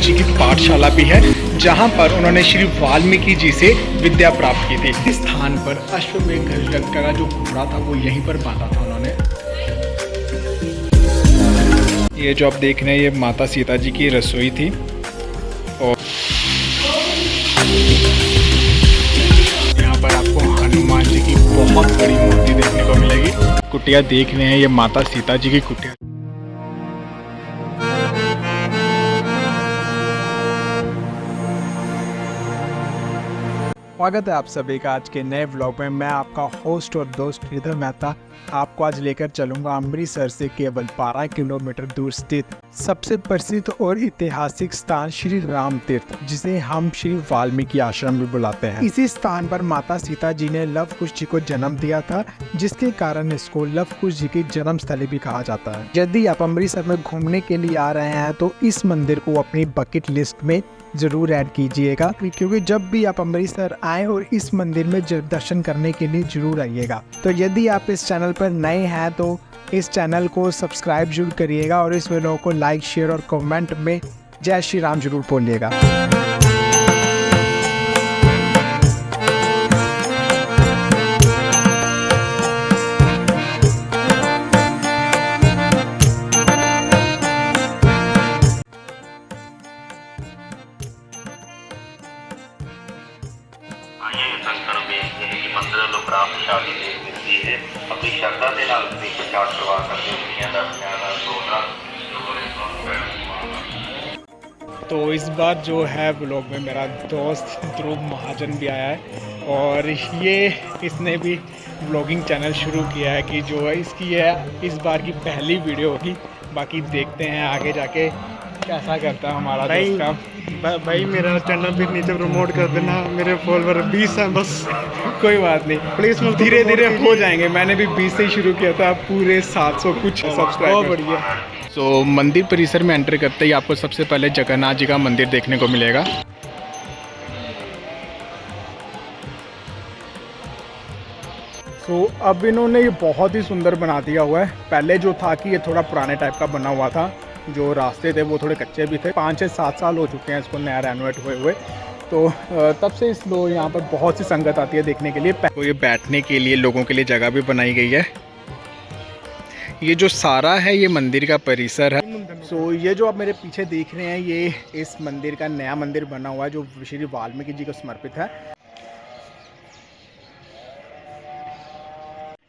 जी की पाठशाला भी है, जहां पर उन्होंने श्री वाल्मीकि जी से विद्या प्राप्त की थी। इस स्थान पर अश्वमेध गजगद का जो घोड़ा था वो यहीं पर बांधा था उन्होंने। ये जो आप देख रहे हैं ये माता सीता जी की रसोई थी। और यहाँ पर आपको हनुमान जी की बहुत बड़ी मूर्ति देखने को मिलेगी। कुटिया देख रहे हैं, ये माता सीता जी की कुटिया। स्वागत है आप सभी का आज के नए व्लॉग में। मैं आपका होस्ट और दोस्त श्रीधर मेहता आपको आज लेकर चलूंगा अमृतसर से केवल 12 किलोमीटर दूर स्थित सबसे प्रसिद्ध और ऐतिहासिक स्थान श्री राम तीर्थ, जिसे हम श्री वाल्मीकि आश्रम भी बुलाते हैं। इसी स्थान पर माता सीता जी ने लव कुश जी को जन्म दिया था, जिसके कारण इसको लव कुश जी की जन्म स्थली भी कहा जाता है। यदि आप अमृतसर में घूमने के लिए आ रहे हैं तो इस मंदिर को अपनी बकेट लिस्ट में जरूर ऐड कीजिएगा, क्योंकि जब भी आप अमृतसर आए और इस मंदिर में दर्शन करने के लिए जरूर आइएगा। तो यदि आप इस चैनल पर नए हैं तो इस चैनल को सब्सक्राइब जरूर करिएगा और इस वीडियो को लाइक, शेयर और कमेंट में जय श्री राम जरूर बोलिएगा। ਮੰਦਰ ਵੱਲੋਂ ਪ੍ਰਾਪਤ ਸ਼ਾਦੀ ਦੇ ਦਿੱਤੀ ਹੈ। ਆਪਣੀ ਸ਼ਰਧਾ ਦੇ ਨਾਲ ਵੀ ਪ੍ਰਚਾਰ ਕਰਵਾ ਸਕਦੇ ਹੋ। ਦੁਨੀਆ ਦਾ ਪਿਆਰਾ ਸੋਹਣਾ तो इस बार जो है व्लॉग में मेरा दोस्त ध्रुव महाजन भी आया है और ये इसने भी व्लॉगिंग चैनल शुरू किया है कि जो है इसकी है इस बार की पहली वीडियो होगी। बाकी देखते हैं आगे जाके कैसा करता है हमारा दोस्त काम। भाई मेरा चैनल भी नीचे प्रमोट कर देना, मेरे फॉलोवर 20 हैं बस। कोई बात नहीं, प्लीज़ धीरे धीरे हो जाएंगे। मैंने भी 20 से ही शुरू किया था, पूरे 700 कुछ सब्सक्राइबर। बहुत बढ़िया। तो मंदिर परिसर में एंटर करते ही आपको सबसे पहले जगन्नाथ जी का मंदिर देखने को मिलेगा। तो अब इन्होंने ये बहुत ही सुंदर बना दिया हुआ है। पहले जो था कि ये थोड़ा पुराने टाइप का बना हुआ था, जो रास्ते थे वो थोड़े कच्चे भी थे। 5 से 7 साल हो चुके हैं इसको नया रेनोवेट हुए हुए। तो तब से इस लोग यहाँ पर बहुत सी संगत आती है देखने के लिए। तो ये बैठने के लिए लोगों के लिए जगह भी बनाई गई है। ये जो सारा है ये मंदिर का परिसर है। सो ये जो आप मेरे पीछे देख रहे हैं ये इस मंदिर का नया मंदिर बना हुआ है जो श्री वाल्मीकि जी को समर्पित है।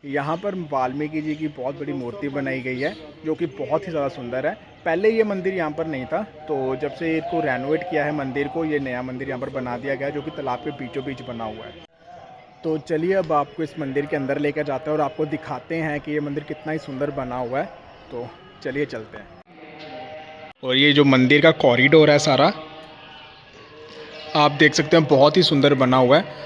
यहाँ पर वाल्मीकि जी की बहुत बड़ी मूर्ति बनाई गई है जो कि बहुत ही ज़्यादा सुंदर है। पहले ये मंदिर यहाँ पर नहीं था, तो जब से इसको रेनोवेट किया है मंदिर को, ये नया मंदिर यहाँ पर बना दिया गया जो कि तालाब के बीचों बीच बना हुआ है। तो चलिए अब आपको इस मंदिर के अंदर लेकर जाते हैं और आपको दिखाते हैं कि ये मंदिर कितना ही सुंदर बना हुआ है। तो चलिए चलते हैं। और ये जो मंदिर का कॉरिडोर है सारा आप देख सकते हैं, बहुत ही सुंदर बना हुआ है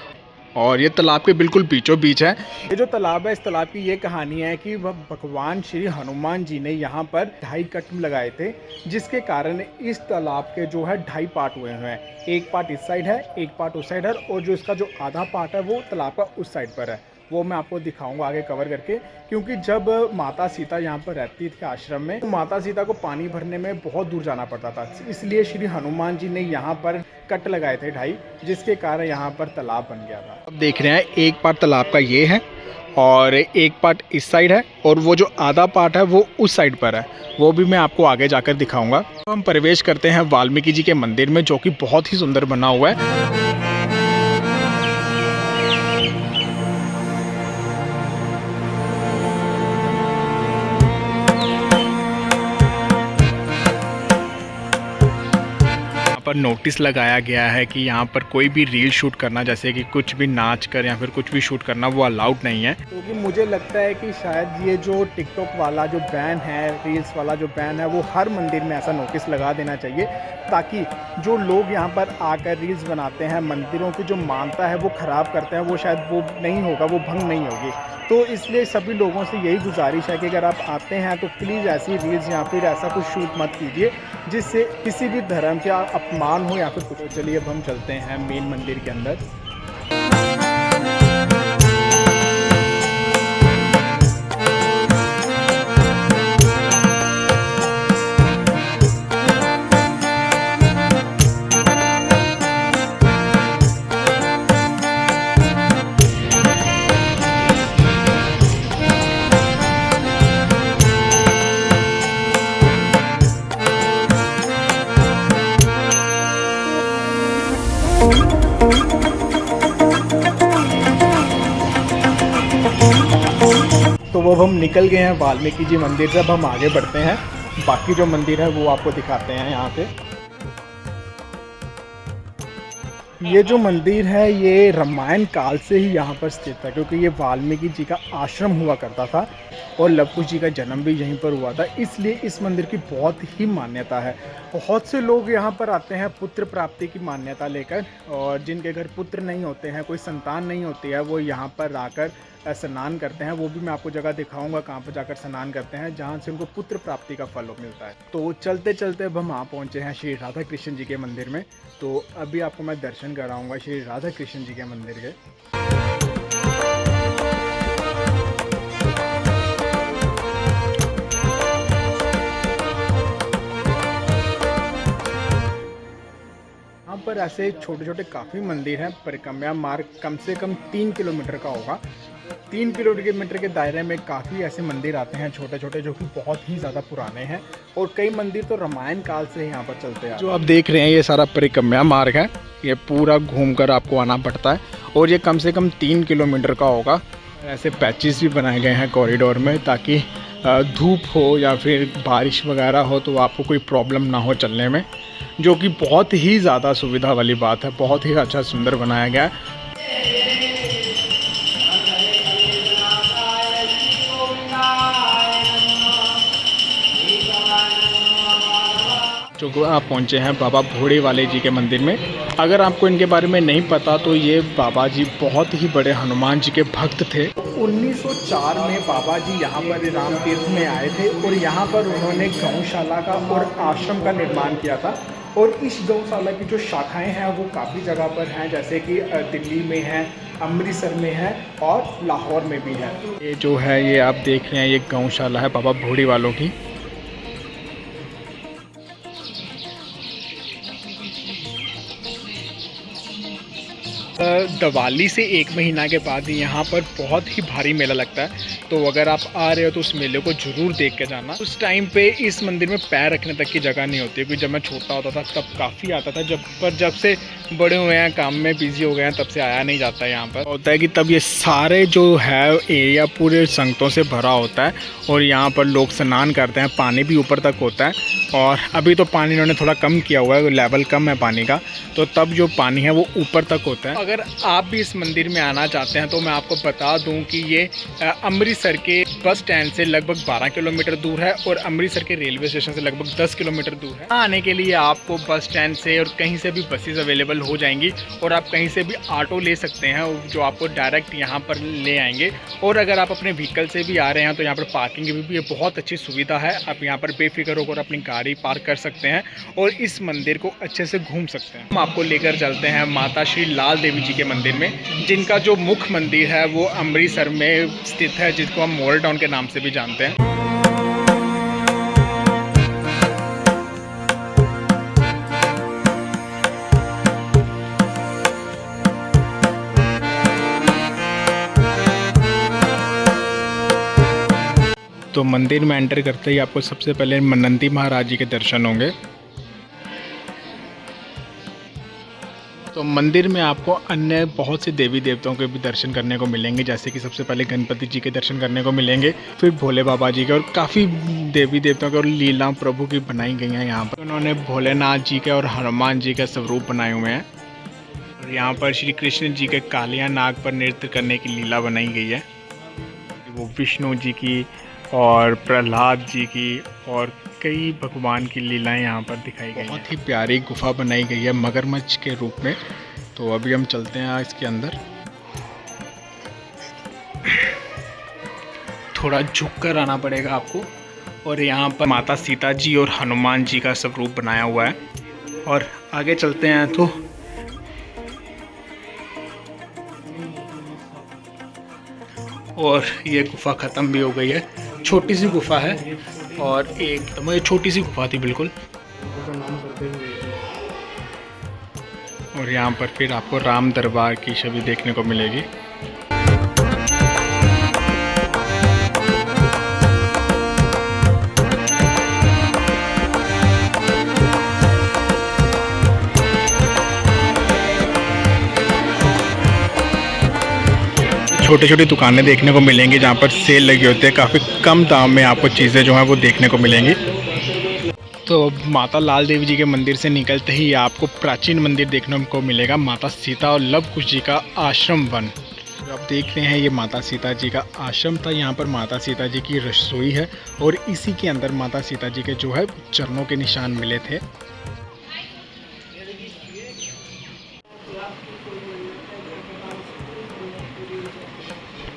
और ये तालाब के बिल्कुल बीचों बीच है। ये जो तालाब है, इस तालाब की ये कहानी है कि वह भगवान श्री हनुमान जी ने यहाँ पर 2.5 कट लगाए थे, जिसके कारण इस तालाब के जो है 2.5 पार्ट हुए हैं। एक पार्ट इस साइड है, एक पार्ट उस साइड है, और जो इसका जो आधा पार्ट है वो तालाब का उस साइड पर है। वो मैं आपको दिखाऊंगा आगे कवर करके, क्योंकि जब माता सीता यहाँ पर रहती थी आश्रम में, तो माता सीता को पानी भरने में बहुत दूर जाना पड़ता था। इसलिए श्री हनुमान जी ने यहाँ पर कट लगाए थे 2.5, जिसके कारण यहाँ पर तालाब बन गया था। अब देख रहे हैं एक पार्ट तालाब का ये है और एक पार्ट इस साइड है, और वो जो आधा पार्ट है वो उस साइड पर है। वो भी मैं आपको आगे जाकर दिखाऊंगा। तो हम प्रवेश करते हैं वाल्मीकि जी के मंदिर में, जो कि बहुत ही सुंदर बना हुआ है। पर नोटिस लगाया गया है कि यहाँ पर कोई भी रील शूट करना, जैसे कि कुछ भी नाच कर या फिर कुछ भी शूट करना, वो अलाउड नहीं है। क्योंकि मुझे लगता है कि शायद ये जो टिकटॉक वाला जो बैन है, रील्स वाला जो बैन है, वो हर मंदिर में ऐसा नोटिस लगा देना चाहिए, ताकि जो लोग यहाँ पर आकर रील्स बनाते हैं, मंदिरों की जो मान्यता है वो ख़राब करते हैं, वो शायद वो नहीं होगा, वो भंग नहीं होगी। तो इसलिए सभी लोगों से यही गुजारिश है कि अगर आप आते हैं तो प्लीज़ ऐसी रील्स या फिर ऐसा कुछ शूट मत कीजिए जिससे किसी भी धर्म का अपमान हो या फिर कुछ। चलिए अब हम चलते हैं मेन मंदिर के अंदर। तो अब हम निकल गए हैं वाल्मीकि जी मंदिर से। अब हम आगे बढ़ते हैं, बाकी जो मंदिर है वो आपको दिखाते हैं यहाँ पे। ये जो मंदिर है ये रामायण काल से ही यहाँ पर स्थित है, क्योंकि ये वाल्मीकि जी का आश्रम हुआ करता था और लव कुश जी का जन्म भी यहीं पर हुआ था, इसलिए इस मंदिर की बहुत ही मान्यता है। बहुत से लोग यहाँ पर आते हैं पुत्र प्राप्ति की मान्यता लेकर, और जिनके घर पुत्र नहीं होते हैं, कोई संतान नहीं होती है, वो यहाँ पर आकर स्नान करते हैं। वो भी मैं आपको जगह दिखाऊंगा कहाँ पर जाकर स्नान करते हैं, जहाँ से उनको पुत्र प्राप्ति का फल मिलता है। तो चलते चलते अब हम वहाँ पहुँचे हैं श्री राधा कृष्ण जी के मंदिर में। तो अभी आपको मैं दर्शन कराऊंगा श्री राधा कृष्ण जी के मंदिर के। यहाँ पर ऐसे छोटे छोटे काफ़ी मंदिर हैं। परिक्रमा मार्ग कम से कम 3 किलोमीटर का होगा। 3 किलोमीटर के दायरे में काफ़ी ऐसे मंदिर आते हैं छोटे छोटे, जो कि बहुत ही ज़्यादा पुराने हैं, और कई मंदिर तो रामायण काल से यहाँ पर चलते हैं। जो आप देख रहे हैं ये सारा परिक्रमा मार्ग है, ये पूरा घूमकर आपको आना पड़ता है, और ये कम से कम 3 किलोमीटर का होगा। ऐसे पैचेस भी बनाए गए हैं कॉरिडोर में, ताकि धूप हो या फिर बारिश वगैरह हो तो आपको कोई प्रॉब्लम ना हो चलने में, जो कि बहुत ही ज़्यादा सुविधा वाली बात है। बहुत ही अच्छा सुंदर बनाया गया है। जो आप पहुंचे हैं बाबा भोड़े वाले जी के मंदिर में। अगर आपको इनके बारे में नहीं पता तो ये बाबा जी बहुत ही बड़े हनुमान जी के भक्त थे। 1904 में बाबा जी यहाँ पर राम तीर्थ में आए थे, और यहाँ पर उन्होंने गौशाला का और आश्रम का निर्माण किया था। और इस गौशाला की जो शाखाएं हैं वो काफ़ी जगह पर हैं, जैसे कि दिल्ली में है, अमृतसर में है, और लाहौर में भी है। ये जो है ये आप देख रहे हैं ये गौशाला है बाबा भोड़े वालों की। दिवाली से 1 महीना के बाद यहाँ पर बहुत ही भारी मेला लगता है, तो अगर आप आ रहे हो तो उस मेले को ज़रूर देख के जाना। उस टाइम पे इस मंदिर में पैर रखने तक की जगह नहीं होती है, क्योंकि जब मैं छोटा होता था तब काफ़ी आता था, जब से बड़े हुए हैं, काम में बिजी हो गए हैं, तब से आया नहीं जाता है। यहाँ पर होता है कि तब ये सारे जो है एरिया पूरे संगतों से भरा होता है, और यहाँ पर लोग स्नान करते हैं, पानी भी ऊपर तक होता है। और अभी तो पानी इन्होंने थोड़ा कम किया हुआ है, लेवल कम है पानी का, तो तब जो पानी है वो ऊपर तक होता है। अगर आप भी इस मंदिर में आना चाहते हैं तो मैं आपको बता दूं कि ये अमृतसर के बस स्टैंड से लगभग 12 किलोमीटर दूर है, और अमृतसर के रेलवे स्टेशन से लगभग 10 किलोमीटर दूर है। आने के लिए आपको बस स्टैंड से और कहीं से भी बसेस अवेलेबल हो जाएंगी, और आप कहीं से भी ऑटो ले सकते हैं जो आपको डायरेक्ट यहाँ पर ले आएंगे। और अगर आप अपने व्हीकल से भी आ रहे हैं तो यहाँ पर पार्किंग की भी बहुत अच्छी सुविधा है। आप यहाँ पर बेफिक्र होकर अपनी गाड़ी पार्क कर सकते हैं और इस मंदिर को अच्छे से घूम सकते हैं। हम आपको लेकर चलते हैं माता श्री लाल देवी जी के मंदिर में, जिनका जो मुख्य मंदिर है वो अमृतसर में स्थित है, जिसको हम मॉडल टाउन के नाम से भी जानते हैं। तो मंदिर में एंटर करते ही आपको सबसे पहले नंदी महाराज जी के दर्शन होंगे। तो मंदिर में आपको अन्य बहुत से देवी देवताओं के भी दर्शन करने को मिलेंगे, जैसे कि सबसे पहले गणपति जी के दर्शन करने को मिलेंगे, फिर भोले बाबा जी के, और काफ़ी देवी देवताओं के और लीला प्रभु की बनाई गई हैं। यहाँ पर उन्होंने भोलेनाथ जी के और हनुमान जी का स्वरूप बनाए हुए हैं, और यहाँ पर श्री कृष्ण जी के कालिया नाग पर नृत्य करने की लीला बनाई गई है। वो विष्णु जी की और प्रहलाद जी की और कई भगवान की लीलाएं यहाँ पर दिखाई गई हैं। बहुत ही प्यारी गुफा बनाई गई है मगरमच्छ के रूप में। तो अभी हम चलते हैं इसके अंदर। थोड़ा झुक कर आना पड़ेगा आपको, और यहाँ पर माता सीता जी और हनुमान जी का स्वरूप बनाया हुआ है। और आगे चलते हैं तो और ये गुफा ख़त्म भी हो गई है। छोटी सी गुफा है, और एक छोटी सी गुफा थी बिल्कुल। और यहाँ पर फिर आपको राम दरबार की छवि देखने को मिलेगी। छोटी छोटी दुकानें देखने को मिलेंगी जहाँ पर सेल लगी होती है, काफ़ी कम दाम में आपको चीज़ें जो हैं वो देखने को मिलेंगी। तो माता लाल देवी जी के मंदिर से निकलते ही आपको प्राचीन मंदिर देखने को मिलेगा, माता सीता और लव कुश जी का आश्रम वन। आप देख रहे हैं ये माता सीता जी का आश्रम था। यहाँ पर माता सीता जी की रसोई है और इसी के अंदर माता सीता जी के जो है चरणों के निशान मिले थे।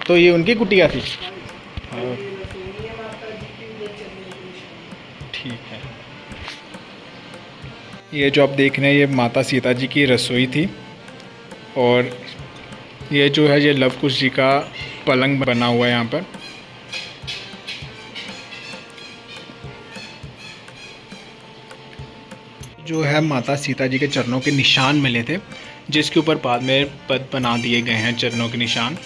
तो ये उनकी कुटिया थी। ठीक है, ये जो आप देख रहे हैं ये माता सीता जी की रसोई थी और ये जो है ये लव कुश जी का पलंग बना हुआ है यहाँ पर। जो है माता सीता जी के चरणों के निशान मिले थे, जिसके ऊपर बाद में पद बना दिए गए हैं चरणों के निशान।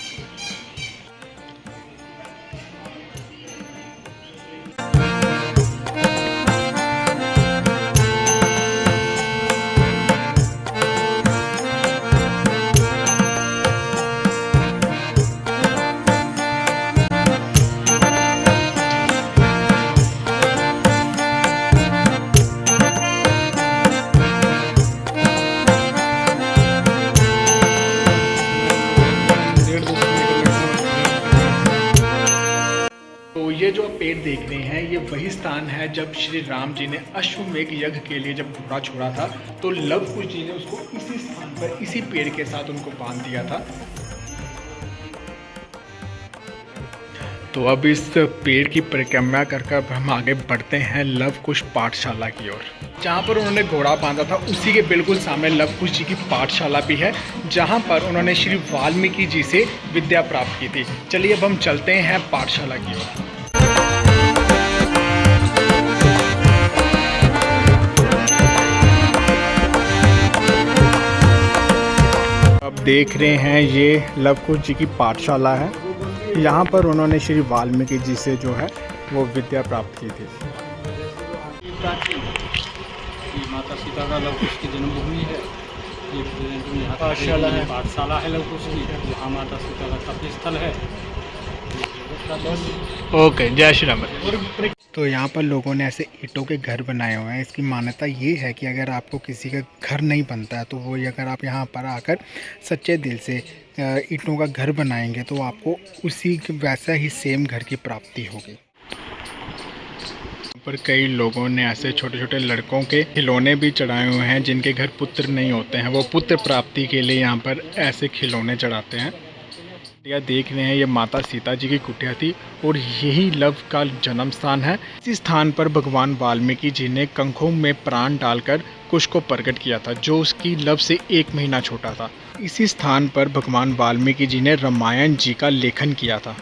तो ये जो आप पेड़ देख रहे हैं ये वही स्थान है जब श्री राम जी ने अश्वमेध यज्ञ के लिए जब घोड़ा छोड़ा था, तो लव कुश जी ने उसको इसी स्थान पर इसी पेड़ के साथ उनको बांध दिया था। तो अब इस पेड़ की परिक्रमा कर हम आगे बढ़ते हैं लव कुश पाठशाला की ओर। जहाँ पर उन्होंने घोड़ा बांधा था उसी के बिल्कुल सामने लव कुश जी की पाठशाला भी है, जहाँ पर उन्होंने श्री वाल्मीकि जी से विद्या प्राप्त की थी। चलिए अब हम चलते हैं पाठशाला की ओर। अब देख रहे हैं ये लव कुश जी की पाठशाला है, यहाँ पर उन्होंने श्री वाल्मीकि जी से जो है वो विद्या प्राप्त की थी। ये माता सीता का लव कुश की जन्मभूमि है। ये पाठशाला है, पाठशाला है लव कुश की। यहाँ माता सीता का तपस्थल है। ओके, जय श्री राम। तो यहाँ पर लोगों ने ऐसे ईंटों के घर बनाए हुए हैं। इसकी मान्यता ये है कि अगर आपको किसी का घर नहीं बनता है तो वो अगर आप यहाँ पर आकर सच्चे दिल से ईंटों का घर बनाएंगे तो आपको उसी वैसा ही सेम घर की प्राप्ति होगी। पर कई लोगों ने ऐसे छोटे छोटे लड़कों के खिलौने भी चढ़ाए हुए हैं जिनके घर पुत्र नहीं होते हैं, वो पुत्र प्राप्ति के लिए यहाँ पर ऐसे खिलौने चढ़ाते हैं। यह देख रहे हैं ये माता सीता जी की कुटिया थी और यही लव का जन्म स्थान है। इसी स्थान पर भगवान वाल्मीकि जी ने कंखों में प्राण डालकर कुश को प्रकट किया था, जो उसकी लव से 1 महीना छोटा था। इसी स्थान पर भगवान वाल्मीकि जी ने रामायण जी का लेखन किया था।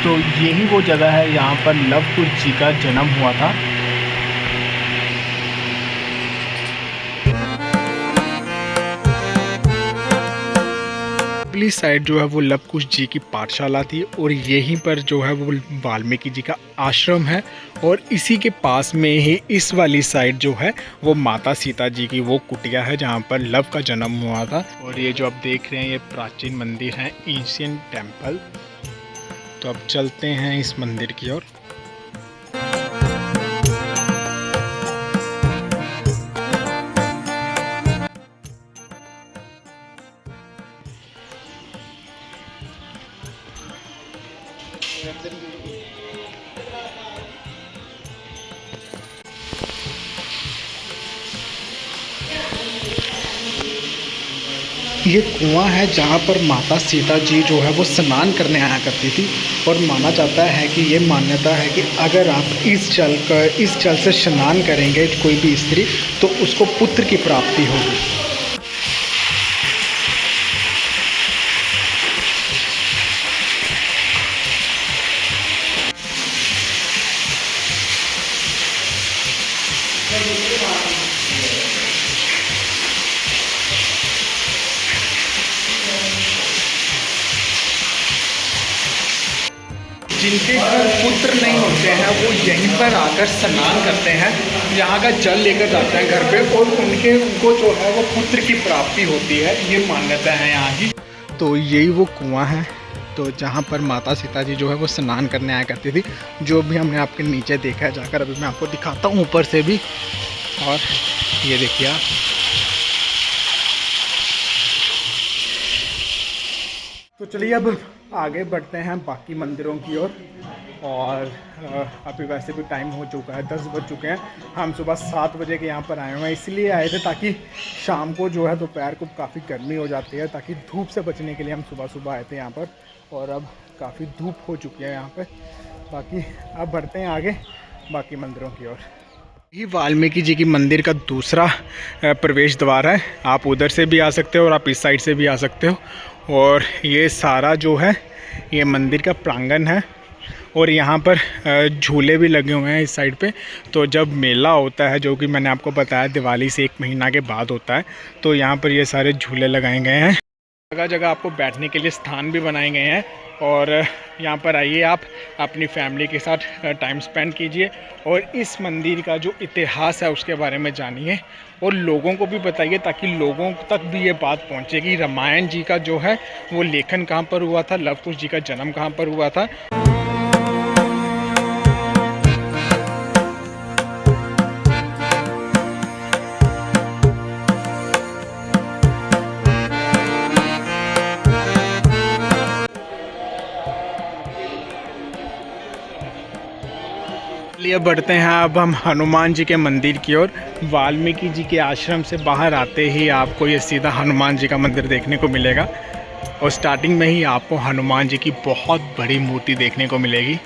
तो यही वो जगह है यहाँ पर लव कुश जी का जन्म हुआ था। अगली साइड जो है वो लव कुश जी की पाठशाला थी और यहीं पर जो है वो वाल्मीकि जी का आश्रम है और इसी के पास में ही इस वाली साइड जो है वो माता सीता जी की वो कुटिया है जहाँ पर लव का जन्म हुआ था। और ये जो आप देख रहे हैं ये प्राचीन मंदिर है, एशियन टेम्पल। तो अब चलते हैं इस मंदिर की ओर। ये कुआं है जहाँ पर माता सीता जी जो है वो स्नान करने आया करती थी और माना जाता है कि ये मान्यता है कि अगर आप इस जल से स्नान करेंगे कोई भी स्त्री तो उसको पुत्र की प्राप्ति होगी। जिनके घर पुत्र नहीं होते हैं वो यहीं पर आकर स्नान करते हैं, यहाँ का जल लेकर जाते हैं घर पे और उनको जो है वो पुत्र की प्राप्ति होती है, ये मान्यता है यहाँ की। तो यही वो कुआं है तो जहाँ पर माता सीता जी जो है वो स्नान करने आया करती थी, जो भी हमने आपके नीचे देखा है जाकर, अभी मैं आपको दिखाता हूँ ऊपर से भी। और ये देखिए आप, तो चलिए अब आगे बढ़ते हैं बाकी मंदिरों की ओर। और अभी वैसे भी टाइम हो चुका है, 10 बज चुके हैं। हम सुबह 7 बजे के यहाँ पर आए हुए हैं, इसलिए आए थे ताकि शाम को जो है दोपहर को काफ़ी गर्मी हो जाती है, ताकि धूप से बचने के लिए हम सुबह सुबह आए थे यहाँ पर। और अब काफ़ी धूप हो चुकी है यहाँ पर। बाकी अब बढ़ते हैं आगे बाकी मंदिरों की ओर। ये वाल्मीकि जी की मंदिर का दूसरा प्रवेश द्वार है, आप उधर से भी आ सकते हो और आप इस साइड से भी आ सकते हो। और ये सारा जो है ये मंदिर का प्रांगण है और यहाँ पर झूले भी लगे हुए हैं इस साइड पे। तो जब मेला होता है, जो कि मैंने आपको बताया दिवाली से 1 महीना के बाद होता है, तो यहाँ पर ये सारे झूले लगाए गए हैं। जगह जगह आपको बैठने के लिए स्थान भी बनाए गए हैं और यहाँ पर आइए, आप अपनी फैमिली के साथ टाइम स्पेंड कीजिए और इस मंदिर का जो इतिहास है उसके बारे में जानिए और लोगों को भी बताइए, ताकि लोगों तक भी ये बात पहुँचे कि रामायण जी का जो है वो लेखन कहाँ पर हुआ था, लव कुश जी का जन्म कहाँ पर हुआ था। लिए बढ़ते हैं अब हम हनुमान जी के मंदिर की ओर। वाल्मीकि जी के आश्रम से बाहर आते ही आपको ये सीधा हनुमान जी का मंदिर देखने को मिलेगा और स्टार्टिंग में ही आपको हनुमान जी की बहुत बड़ी मूर्ति देखने को मिलेगी।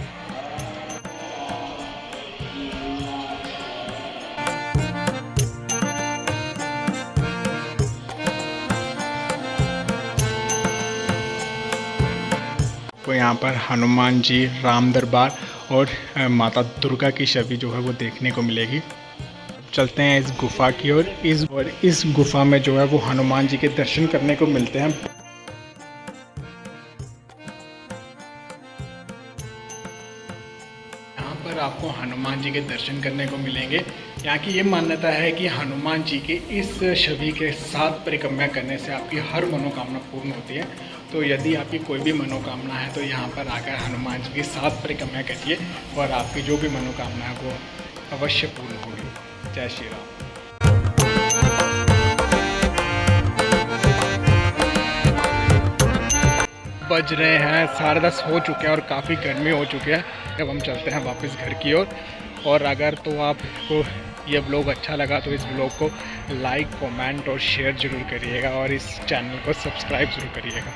तो यहाँ पर हनुमान जी, राम दरबार और माता दुर्गा की छवि जो है वो देखने को मिलेगी। चलते हैं इस गुफा की ओर। इस गुफा में जो है वो हनुमान जी के दर्शन करने को मिलते हैं। यहाँ पर आपको हनुमान जी के दर्शन करने को मिलेंगे। यहाँ की ये मान्यता है कि हनुमान जी के इस छवि के साथ परिक्रमा करने से आपकी हर मनोकामना पूर्ण होती है। तो यदि आपकी कोई भी मनोकामना है तो यहाँ पर आकर हनुमान जी के साथ परिक्रमा करिए और आपकी जो भी मनोकामना है वो अवश्य पूर्ण होगी। जय श्री राम। बज रहे हैं 10:30 हो चुके हैं और काफ़ी गर्मी हो चुकी है। अब हम चलते हैं वापस घर की ओर। और अगर तो आपको ये ब्लॉग अच्छा लगा तो इस ब्लॉग को लाइक, कमेंट और शेयर ज़रूर करिएगा और इस चैनल को सब्सक्राइब ज़रूर करिएगा।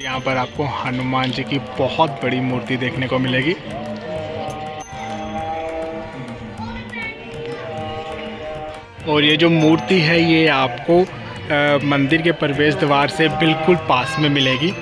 यहाँ पर आपको हनुमान जी की बहुत बड़ी मूर्ति देखने को मिलेगी। और ये जो मूर्ति है ये आपको मंदिर के प्रवेश द्वार से बिल्कुल पास में मिलेगी।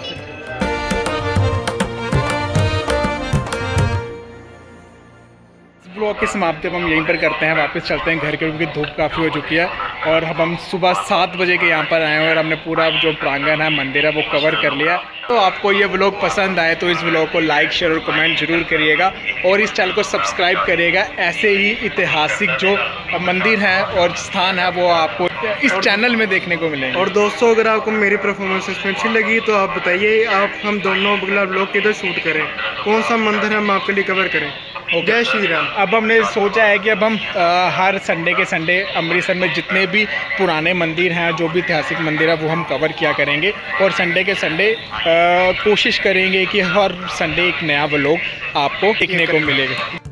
ब्लॉग की समाप्ति अब हम यहीं पर करते हैं, वापस चलते हैं घर के, क्योंकि धूप काफ़ी हो चुकी है। और अब हम सुबह 7 बजे के यहाँ पर आए हैं और हमने पूरा जो प्रांगण है, मंदिर है, वो कवर कर लिया। तो आपको ये ब्लॉग पसंद आए तो इस ब्लॉग को लाइक, शेयर और कमेंट जरूर करिएगा और इस चैनल को सब्सक्राइब करिएगा। ऐसे ही ऐतिहासिक जो मंदिर हैं और स्थान है वो आपको इस चैनल में देखने को मिलेंगे। और दोस्तों, अगर आपको मेरी परफॉर्मेंस इसमें अच्छी लगी तो आप बताइए, आप हम दोनों अगला ब्लॉग किधर शूट करें, कौन सा मंदिर हम आपके लिए कवर करें। जय श्री राम। अब हमने सोचा है कि अब हम हर संडे के संडे अमृतसर में जितने भी पुराने मंदिर हैं, जो भी ऐतिहासिक मंदिर है, वो हम कवर किया करेंगे। और संडे के संडे कोशिश करेंगे कि हर संडे एक नया व्लॉग आपको देखने को मिलेगा।